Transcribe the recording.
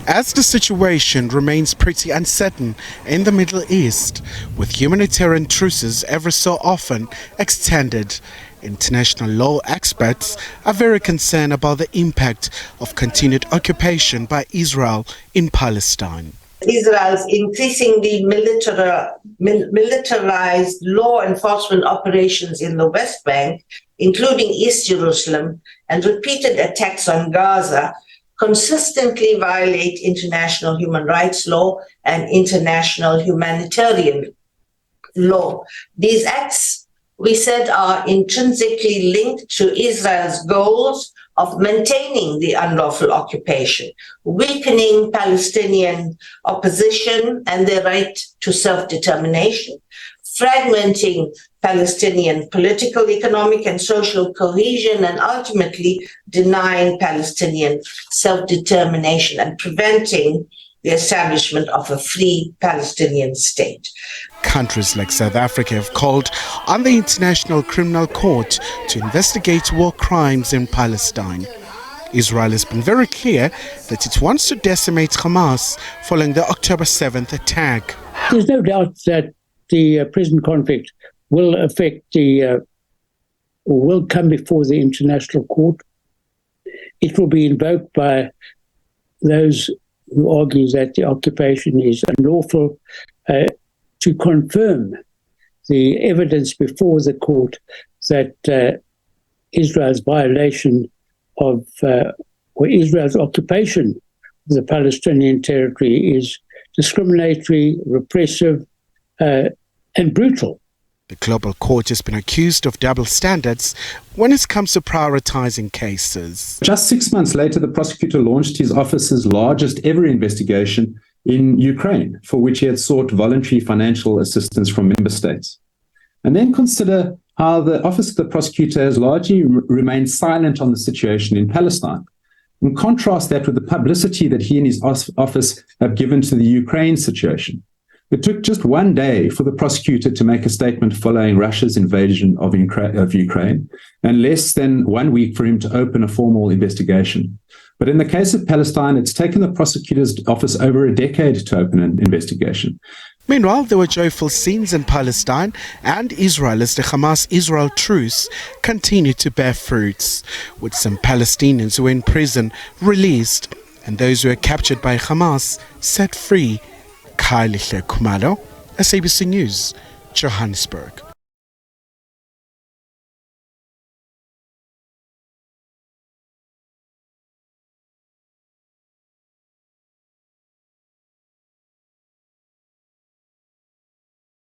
As the situation remains pretty uncertain in the Middle East, with humanitarian truces ever so often extended, international law experts are very concerned about the impact of continued occupation by Israel in Palestine. Israel's increasingly militarized law enforcement operations in the West Bank, including East Jerusalem, and repeated attacks on Gaza consistently violate international human rights law and international humanitarian law. These acts, we said, are intrinsically linked to Israel's goals of maintaining the unlawful occupation, weakening Palestinian opposition and their right to self-determination, fragmenting Palestinian political, economic, and social cohesion, and ultimately denying Palestinian self-determination and preventing the establishment of a free Palestinian state. Countries like South Africa have called on the International Criminal Court to investigate war crimes in Palestine. Israel has been very clear that it wants to decimate Hamas following the October 7th attack. There's no doubt that the present conflict will affect will come before the International Court. It will be invoked by those who argue that the occupation is unlawful to confirm the evidence before the court that Israel's violation of or Israel's occupation of the Palestinian territory is discriminatory, repressive, and brutal. The global court has been accused of double standards when it comes to prioritizing cases. Just 6 months later, the prosecutor launched his office's largest ever investigation in Ukraine, for which he had sought voluntary financial assistance from member states. And then consider how the office of the prosecutor has largely remained silent on the situation in Palestine. And contrast that with the publicity that he and his office have given to the Ukraine situation. It took just 1 day for the prosecutor to make a statement following Russia's invasion of Ukraine, and less than 1 week for him to open a formal investigation. But in the case of Palestine, it's taken the prosecutor's office over a decade to open an investigation. Meanwhile, there were joyful scenes in Palestine and Israel as the Hamas-Israel truce continued to bear fruits, with some Palestinians who were in prison released and those who were captured by Hamas set free. Khayelihle Khumalo, SABC News, Johannesburg.